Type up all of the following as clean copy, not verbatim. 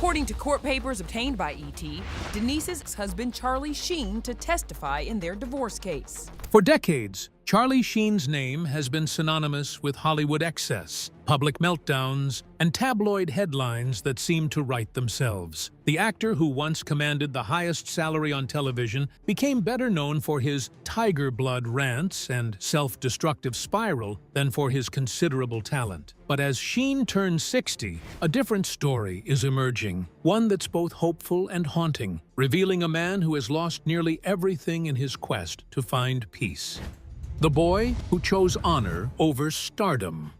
according to court papers obtained by E.T., Denise's ex-husband Charlie Sheen to testify in their divorce case. For decades, Charlie Sheen's name has been synonymous with Hollywood excess, public meltdowns, and tabloid headlines that seem to write themselves. The actor, who once commanded the highest salary on television, became better known for his tiger blood rants and self-destructive spiral than for his considerable talent. But as Sheen turns 60, a different story is emerging, one that's both hopeful and haunting, revealing a man who has lost nearly everything in his quest to find peace. The boy who chose honor over stardom.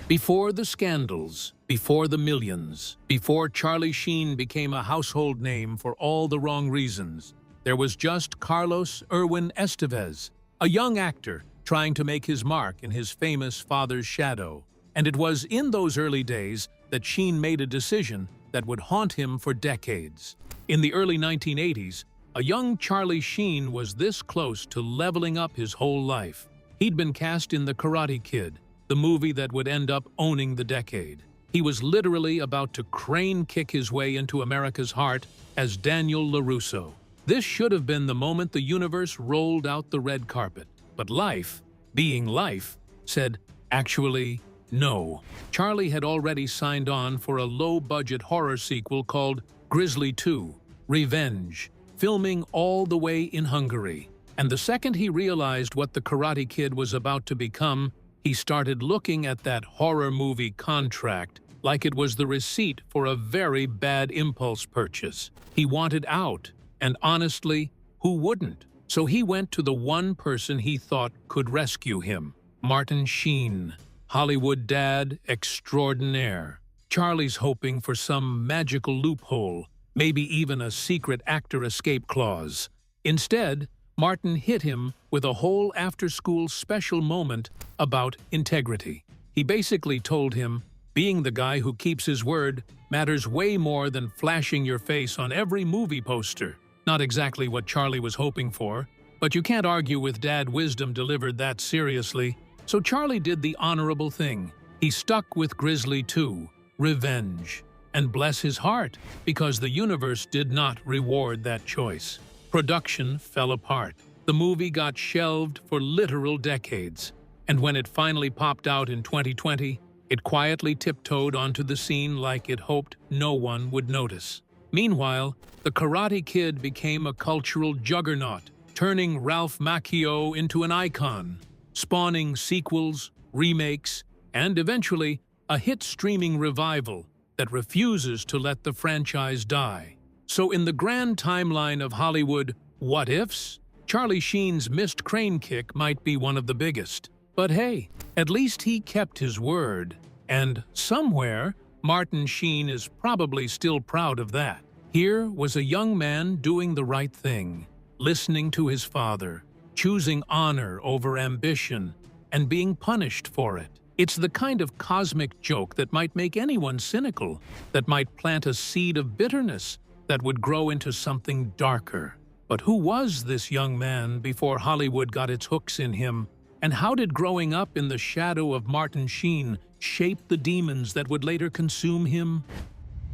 Before the scandals, before the millions, before Charlie Sheen became a household name for all the wrong reasons, there was just Carlos Irwin Estevez, a young actor trying to make his mark in his famous father's shadow. And it was in those early days that Sheen made a decision that would haunt him for decades. In the early 1980s, a young Charlie Sheen was this close to leveling up his whole life. He'd been cast in The Karate Kid, the movie that would end up owning the decade. He was literally about to crane kick his way into America's heart as Daniel LaRusso. This should have been the moment the universe rolled out the red carpet. But life, being life, said, actually, no. Charlie had already signed on for a low-budget horror sequel called Grizzly 2, Revenge, filming all the way in Hungary. And the second he realized what The Karate Kid was about to become, he started looking at that horror movie contract like it was the receipt for a very bad impulse purchase. He wanted out, and honestly, who wouldn't? So he went to the one person he thought could rescue him, Martin Sheen, Hollywood dad extraordinaire. Charlie's hoping for some magical loophole, maybe even a secret actor escape clause. Instead, Martin hit him with a whole after-school special moment about integrity. He basically told him, being the guy who keeps his word matters way more than flashing your face on every movie poster. Not exactly what Charlie was hoping for, but you can't argue with dad wisdom delivered that seriously. So Charlie did the honorable thing. He stuck with Grizzly 2, Revenge. And bless his heart, because the universe did not reward that choice. Production fell apart. The movie got shelved for literal decades. And when it finally popped out in 2020, it quietly tiptoed onto the scene like it hoped no one would notice. Meanwhile, The Karate Kid became a cultural juggernaut, turning Ralph Macchio into an icon, spawning sequels, remakes, and eventually a hit streaming revival that refuses to let the franchise die. So in the grand timeline of Hollywood what-ifs, Charlie Sheen's missed crane kick might be one of the biggest. But hey, at least he kept his word. And somewhere, Martin Sheen is probably still proud of that. Here was a young man doing the right thing, listening to his father, choosing honor over ambition, and being punished for it. It's the kind of cosmic joke that might make anyone cynical, that might plant a seed of bitterness that would grow into something darker. But who was this young man before Hollywood got its hooks in him? And how did growing up in the shadow of Martin Sheen shape the demons that would later consume him?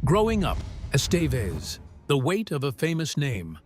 Growing up, Estevez, the weight of a famous name.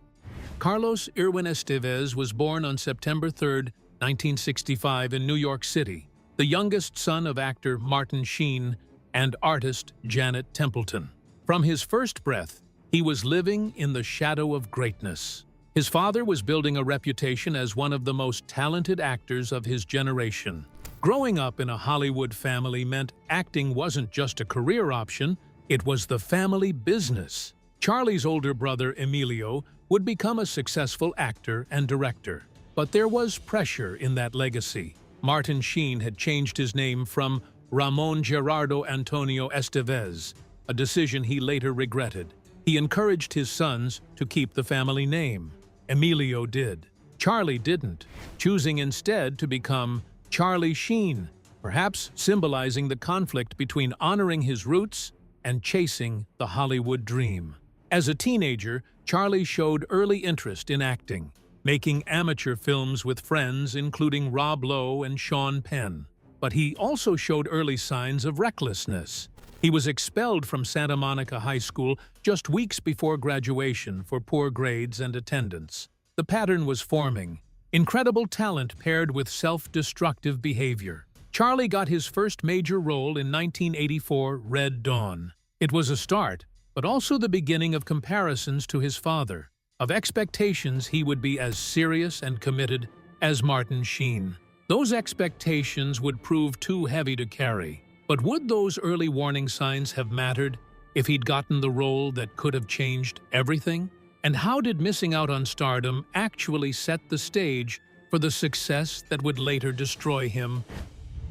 Carlos Irwin Estevez was born on September 3, 1965 in New York City, the youngest son of actor Martin Sheen and artist Janet Templeton. From his first breath, he was living in the shadow of greatness. His father was building a reputation as one of the most talented actors of his generation. Growing up in a Hollywood family meant acting wasn't just a career option, it was the family business. Charlie's older brother, Emilio, would become a successful actor and director. But there was pressure in that legacy. Martin Sheen had changed his name from Ramon Gerardo Antonio Estevez, a decision he later regretted. He encouraged his sons to keep the family name. Emilio did. Charlie didn't, choosing instead to become Charlie Sheen, perhaps symbolizing the conflict between honoring his roots and chasing the Hollywood dream. As a teenager, Charlie showed early interest in acting, making amateur films with friends including Rob Lowe and Sean Penn. But he also showed early signs of recklessness. He was expelled from Santa Monica High School just weeks before graduation for poor grades and attendance. The pattern was forming. Incredible talent paired with self-destructive behavior. Charlie got his first major role in 1984 Red Dawn. It was a start, but also the beginning of comparisons to his father, of expectations he would be as serious and committed as Martin Sheen. Those expectations would prove too heavy to carry. But would those early warning signs have mattered if he'd gotten the role that could have changed everything? And how did missing out on stardom actually set the stage for the success that would later destroy him?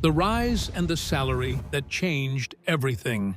The rise and the salary that changed everything.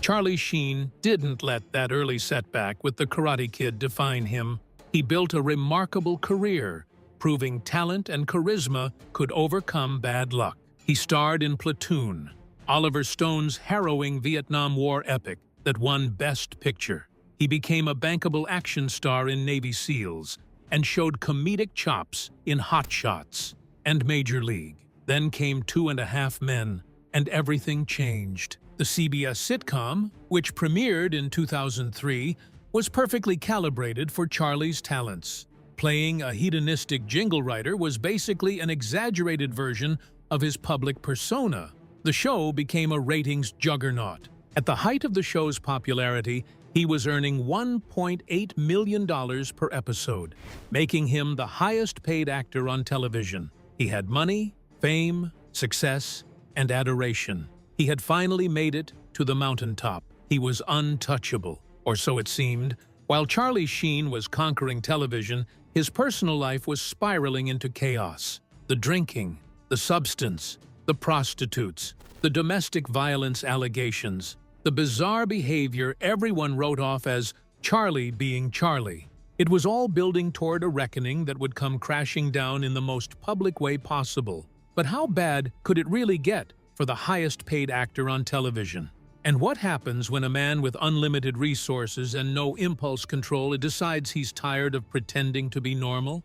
Charlie Sheen didn't let that early setback with The Karate Kid define him. He built a remarkable career, proving talent and charisma could overcome bad luck. He starred in Platoon, Oliver Stone's harrowing Vietnam War epic that won Best Picture. He became a bankable action star in Navy SEALs and showed comedic chops in Hot Shots and Major League. Then came 2.5 Men, and everything changed. The CBS sitcom, which premiered in 2003, was perfectly calibrated for Charlie's talents. Playing a hedonistic jingle writer was basically an exaggerated version of his public persona. The show became a ratings juggernaut. At the height of the show's popularity, he was earning $1.8 million per episode, making him the highest-paid actor on television. He had money, fame, success, and adoration. He had finally made it to the mountaintop. He was untouchable, or so it seemed. While Charlie Sheen was conquering television, his personal life was spiraling into chaos. The drinking, the substance, the prostitutes, the domestic violence allegations, the bizarre behavior everyone wrote off as Charlie being Charlie. It was all building toward a reckoning that would come crashing down in the most public way possible. But how bad could it really get for the highest-paid actor on television? And what happens when a man with unlimited resources and no impulse control decides he's tired of pretending to be normal?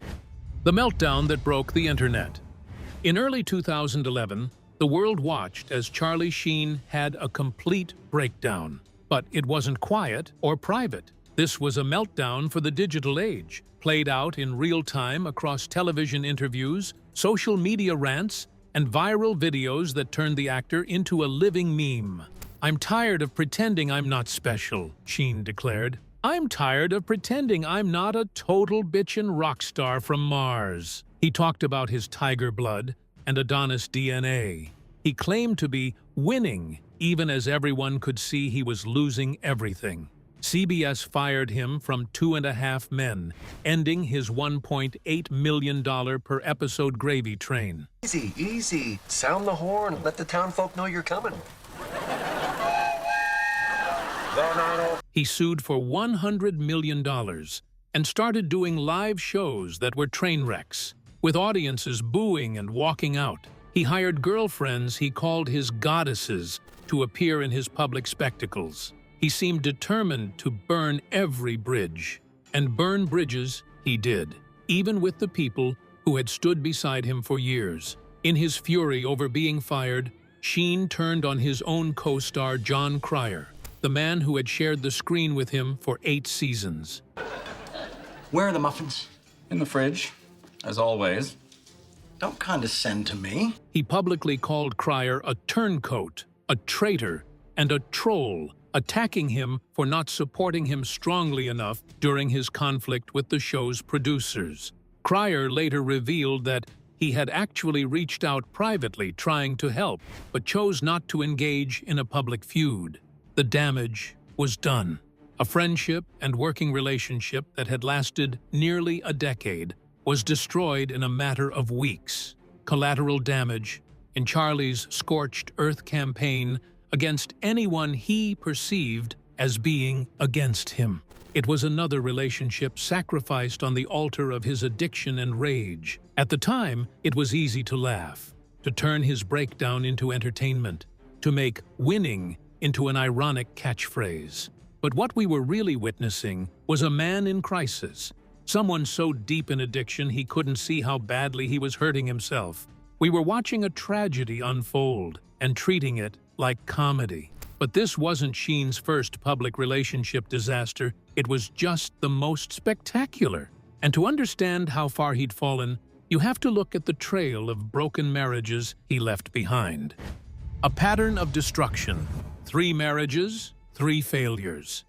The meltdown that broke the internet. In early 2011, the world watched as Charlie Sheen had a complete breakdown. But it wasn't quiet or private. This was a meltdown for the digital age, played out in real time across television interviews, social media rants, and viral videos that turned the actor into a living meme. "I'm tired of pretending I'm not special," Sheen declared. "I'm tired of pretending I'm not a total bitchin' rock star from Mars." He talked about his tiger blood and Adonis DNA. He claimed to be winning, even as everyone could see he was losing everything. CBS fired him from 2.5 Men, ending his $1.8 million per episode gravy train. Easy, easy. Sound the horn. Let the town folk know you're coming. He sued for $100 million and started doing live shows that were train wrecks, with audiences booing and walking out. He hired girlfriends he called his goddesses to appear in his public spectacles. He seemed determined to burn every bridge. And burn bridges he did, even with the people who had stood beside him for years. In his fury over being fired, Sheen turned on his own co-star Jon Cryer, the man who had shared the screen with him for 8 seasons. Where are the muffins? In the fridge, as always. Don't condescend to me. He publicly called Cryer a turncoat, a traitor, and a troll, attacking him for not supporting him strongly enough during his conflict with the show's producers. Cryer later revealed that he had actually reached out privately trying to help, but chose not to engage in a public feud. The damage was done. A friendship and working relationship that had lasted nearly a decade was destroyed in a matter of weeks. Collateral damage in Charlie's scorched earth campaign against anyone he perceived as being against him. It was another relationship sacrificed on the altar of his addiction and rage. At the time, it was easy to laugh, to turn his breakdown into entertainment, to make winning into an ironic catchphrase. But what we were really witnessing was a man in crisis, someone so deep in addiction he couldn't see how badly he was hurting himself. We were watching a tragedy unfold and treating it like comedy. But this wasn't Sheen's first public relationship disaster. It was just the most spectacular. And to understand how far he'd fallen, you have to look at the trail of broken marriages he left behind. A pattern of destruction. 3 marriages, 3 failures.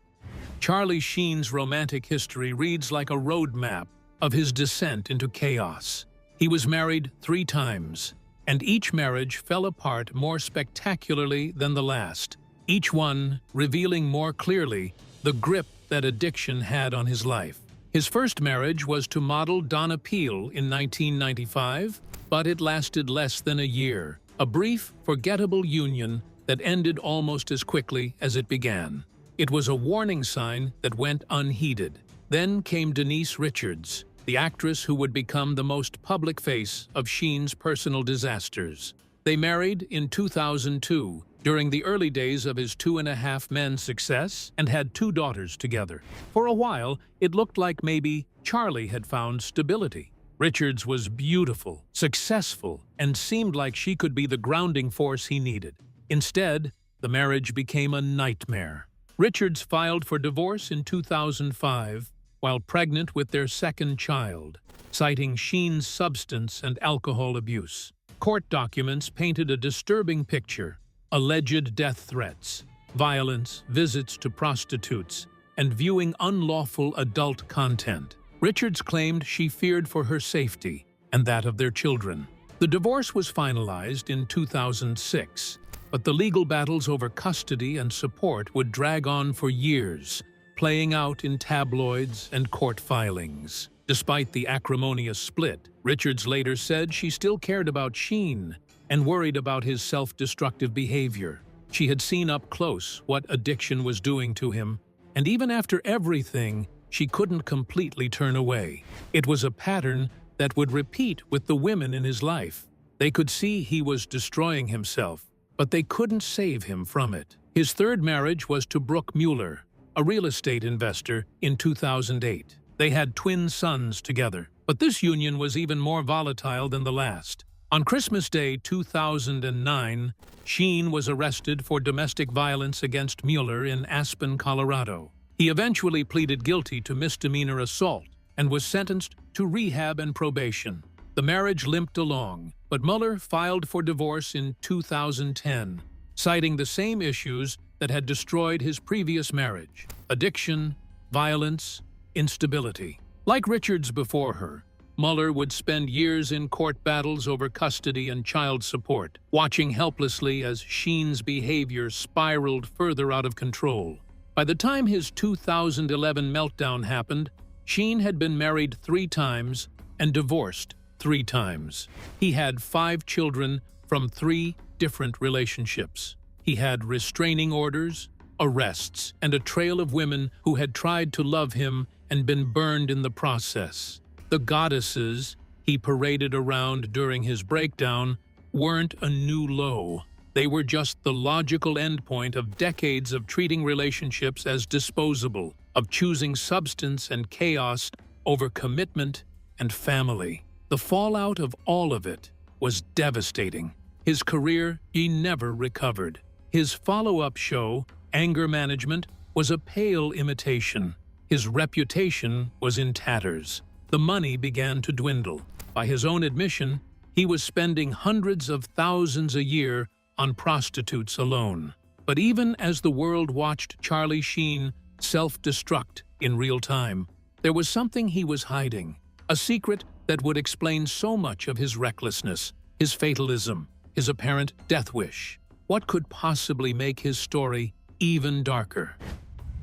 Charlie Sheen's romantic history reads like a roadmap of his descent into chaos. He was married 3 times, and each marriage fell apart more spectacularly than the last, each one revealing more clearly the grip that addiction had on his life. His first marriage was to model Donna Peel in 1995, but it lasted less than a year, a brief, forgettable union that ended almost as quickly as it began. It was a warning sign that went unheeded. Then came Denise Richards, the actress who would become the most public face of Sheen's personal disasters. They married in 2002, during the early days of his 2.5 Men success, and had 2 daughters together. For a while, it looked like maybe Charlie had found stability. Richards was beautiful, successful, and seemed like she could be the grounding force he needed. Instead, the marriage became a nightmare. Richards filed for divorce in 2005 while pregnant with their second child, citing Sheen's substance and alcohol abuse. Court documents painted a disturbing picture: alleged death threats, violence, visits to prostitutes, and viewing unlawful adult content. Richards claimed she feared for her safety and that of their children. The divorce was finalized in 2006, but the legal battles over custody and support would drag on for years, playing out in tabloids and court filings. Despite the acrimonious split, Richards later said she still cared about Sheen and worried about his self-destructive behavior. She had seen up close what addiction was doing to him, and even after everything, she couldn't completely turn away. It was a pattern that would repeat with the women in his life. They could see he was destroying himself, but they couldn't save him from it. His third marriage was to Brooke Mueller, a real estate investor, in 2008. They had twin sons together, but this union was even more volatile than the last. On Christmas Day 2009, Sheen was arrested for domestic violence against Mueller in Aspen, Colorado. He eventually pleaded guilty to misdemeanor assault and was sentenced to rehab and probation. The marriage limped along, but Mueller filed for divorce in 2010, citing the same issues that had destroyed his previous marriage: addiction, violence, instability. Like Richards before her, Mueller would spend years in court battles over custody and child support, watching helplessly as Sheen's behavior spiraled further out of control. By the time his 2011 meltdown happened, Sheen had been married 3 times and divorced 3 times. He had 5 children from 3 different relationships. He had restraining orders, arrests, and a trail of women who had tried to love him and been burned in the process. The goddesses he paraded around during his breakdown weren't a new low. They were just the logical endpoint of decades of treating relationships as disposable, of choosing substance and chaos over commitment and family. The fallout of all of it was devastating. His career, he never recovered. His follow-up show, Anger Management, was a pale imitation. His reputation was in tatters. The money began to dwindle. By his own admission, he was spending hundreds of thousands a year on prostitutes alone. But even as the world watched Charlie Sheen self-destruct in real time, there was something he was hiding, a secret that would explain so much of his recklessness, his fatalism, his apparent death wish. What could possibly make his story even darker?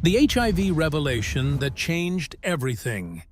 The HIV revelation that changed everything.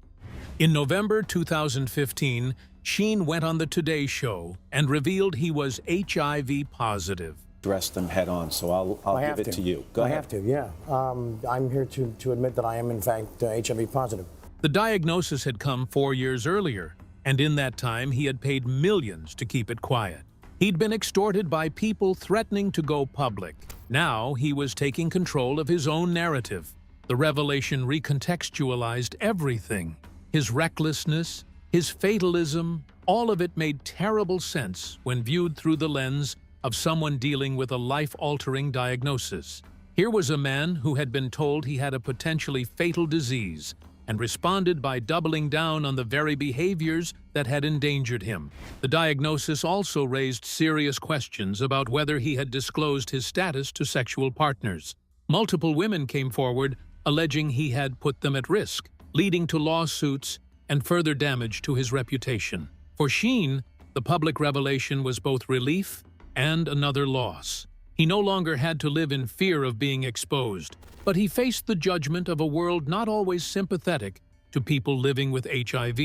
In November 2015, Sheen went on the Today Show and revealed he was HIV positive. Address them head on, so I'll give it to you. Go ahead. I have to, yeah. I'm here to admit that I am, in fact, HIV positive. The diagnosis had come 4 years earlier, and in that time he had paid millions to keep it quiet. He'd been extorted by people threatening to go public. Now he was taking control of his own narrative. The revelation recontextualized everything. His recklessness, his fatalism, all of it made terrible sense when viewed through the lens of someone dealing with a life-altering diagnosis. Here was a man who had been told he had a potentially fatal disease and responded by doubling down on the very behaviors that had endangered him. The diagnosis also raised serious questions about whether he had disclosed his status to sexual partners. Multiple women came forward alleging he had put them at risk, leading to lawsuits and further damage to his reputation. For Sheen, the public revelation was both relief and another loss. He no longer had to live in fear of being exposed, but he faced the judgment of a world not always sympathetic to people living with HIV,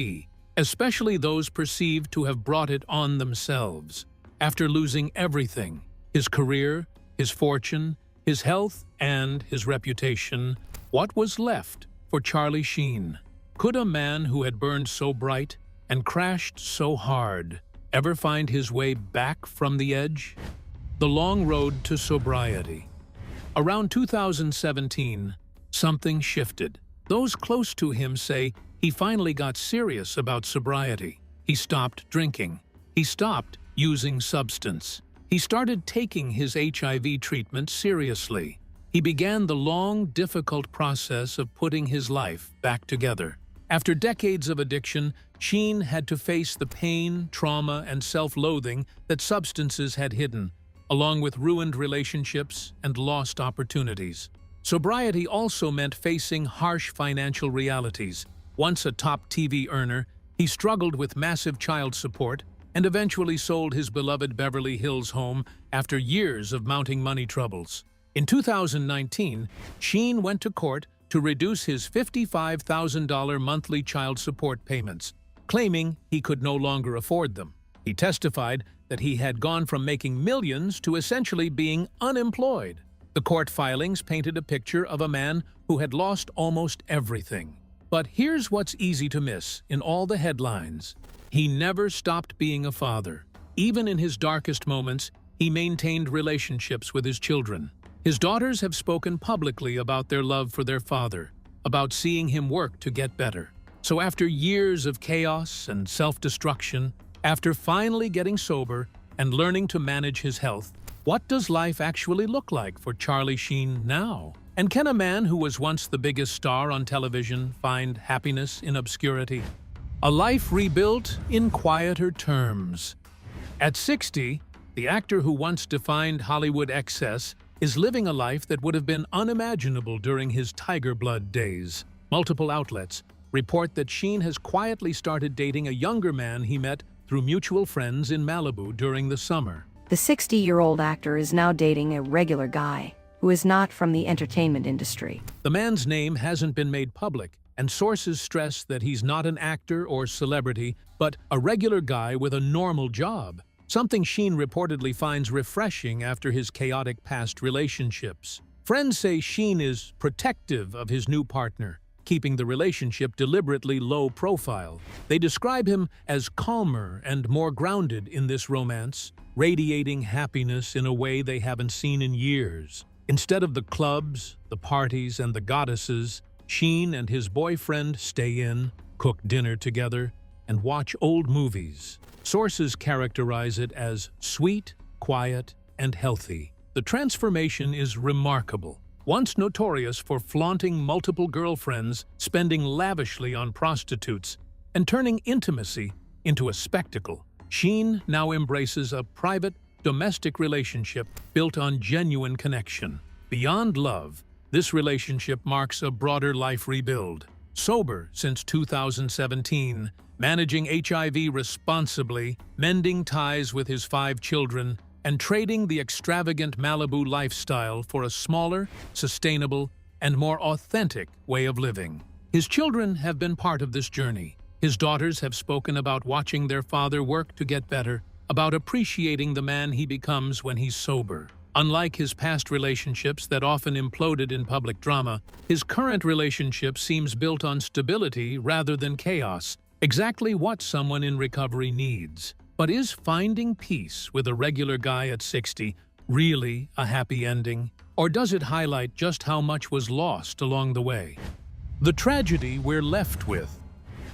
especially those perceived to have brought it on themselves. After losing everything, his career, his fortune, his health, and his reputation, what was left for Charlie Sheen? Could a man who had burned so bright and crashed so hard ever find his way back from the edge? The long road to sobriety. Around 2017, something shifted. Those close to him say he finally got serious about sobriety. He stopped drinking. He stopped using substance. He started taking his HIV treatment seriously. He began the long, difficult process of putting his life back together. After decades of addiction, Sheen had to face the pain, trauma, and self-loathing that substances had hidden, along with ruined relationships and lost opportunities. Sobriety also meant facing harsh financial realities. Once a top TV earner, he struggled with massive child support and eventually sold his beloved Beverly Hills home after years of mounting money troubles. In 2019, Sheen went to court to reduce his $55,000 monthly child support payments, claiming he could no longer afford them. He testified that he had gone from making millions to essentially being unemployed. The court filings painted a picture of a man who had lost almost everything. But here's what's easy to miss in all the headlines. He never stopped being a father. Even in his darkest moments, he maintained relationships with his children. His daughters have spoken publicly about their love for their father, about seeing him work to get better. So after years of chaos and self-destruction, after finally getting sober and learning to manage his health, what does life actually look like for Charlie Sheen now? And can a man who was once the biggest star on television find happiness in obscurity? A life rebuilt in quieter terms. At 60, the actor who once defined Hollywood excess is living a life that would have been unimaginable during his Tiger Blood days. Multiple outlets report that Sheen has quietly started dating a younger man he met through mutual friends in Malibu during the summer. The 60-year-old actor is now dating a regular guy who is not from the entertainment industry. The man's name hasn't been made public, and sources stress that he's not an actor or celebrity, but a regular guy with a normal job, something Sheen reportedly finds refreshing after his chaotic past relationships. Friends say Sheen is protective of his new partner, keeping the relationship deliberately low profile. They describe him as calmer and more grounded in this romance, radiating happiness in a way they haven't seen in years. Instead of the clubs, the parties, and the goddesses, Sheen and his boyfriend stay in, cook dinner together, and watch old movies. Sources characterize it as sweet, quiet, and healthy. The transformation is remarkable. Once notorious for flaunting multiple girlfriends, spending lavishly on prostitutes, and turning intimacy into a spectacle, Sheen now embraces a private, domestic relationship built on genuine connection. Beyond love, this relationship marks a broader life rebuild. Sober since 2017, managing HIV responsibly, mending ties with his 5 children, and trading the extravagant Malibu lifestyle for a smaller, sustainable, and more authentic way of living. His children have been part of this journey. His daughters have spoken about watching their father work to get better, about appreciating the man he becomes when he's sober. Unlike his past relationships that often imploded in public drama, his current relationship seems built on stability rather than chaos, exactly what someone in recovery needs. But is finding peace with a regular guy at 60 really a happy ending? Or does it highlight just how much was lost along the way? The tragedy we're left with.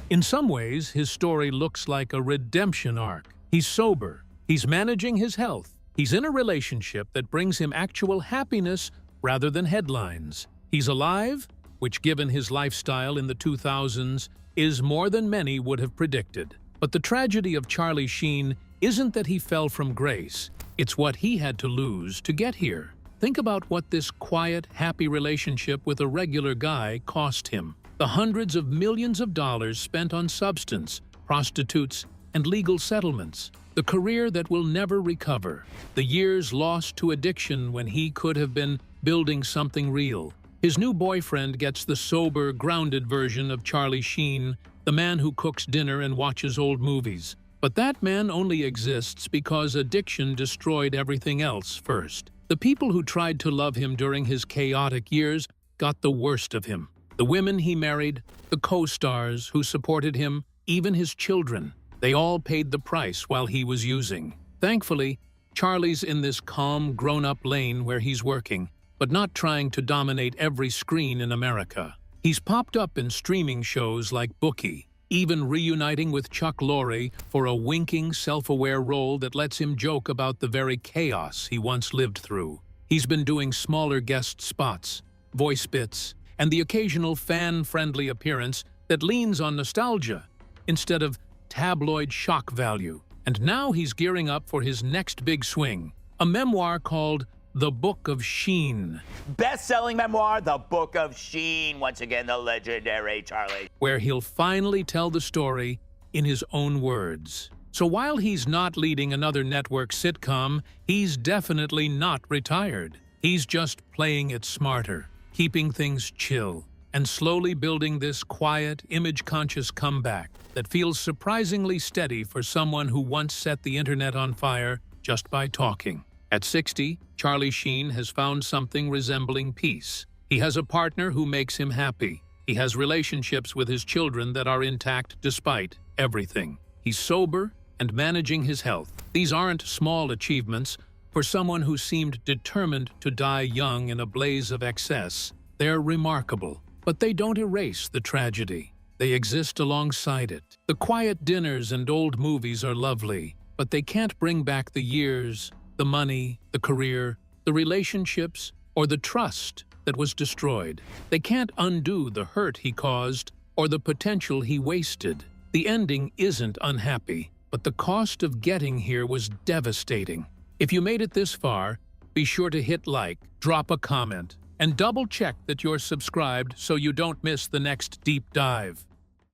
In some ways, his story looks like a redemption arc. He's sober, he's managing his health, He's in a relationship that brings him actual happiness rather than headlines. He's alive, which given his lifestyle in the 2000s is more than many would have predicted. But the tragedy of Charlie Sheen isn't that he fell from grace, it's what he had to lose to get here. Think about what this quiet, happy relationship with a regular guy cost him. The hundreds of millions of dollars spent on substance, prostitutes, and legal settlements. The career that will never recover. The years lost to addiction when he could have been building something real. His new boyfriend gets the sober, grounded version of Charlie Sheen, the man who cooks dinner and watches old movies. But that man only exists because addiction destroyed everything else first. The people who tried to love him during his chaotic years got the worst of him. The women he married, the co-stars who supported him, even his children. They all paid the price while he was using. Thankfully, Charlie's in this calm, grown-up lane where he's working, but not trying to dominate every screen in America. He's popped up in streaming shows like Bookie, even reuniting with Chuck Lorre for a winking, self-aware role that lets him joke about the very chaos he once lived through. He's been doing smaller guest spots, voice bits, and the occasional fan-friendly appearance that leans on nostalgia instead of tabloid shock value. And now he's gearing up for his next big swing, a memoir called The Book of Sheen. Best-selling memoir, The Book of Sheen. Once again, the legendary Charlie. Where he'll finally tell the story in his own words. So while he's not leading another network sitcom, he's definitely not retired. He's just playing it smarter, keeping things chill, and slowly building this quiet, image-conscious comeback that feels surprisingly steady for someone who once set the internet on fire just by talking. At 60, Charlie Sheen has found something resembling peace. He has a partner who makes him happy. He has relationships with his children that are intact despite everything. He's sober and managing his health. These aren't small achievements for someone who seemed determined to die young in a blaze of excess. They're remarkable, but they don't erase the tragedy. They exist alongside it. The quiet dinners and old movies are lovely, but they can't bring back the years, the money, the career, the relationships, or the trust that was destroyed. They can't undo the hurt he caused or the potential he wasted. The ending isn't unhappy, but the cost of getting here was devastating. If you made it this far, be sure to hit like, drop a comment, and double-check that you're subscribed so you don't miss the next deep dive.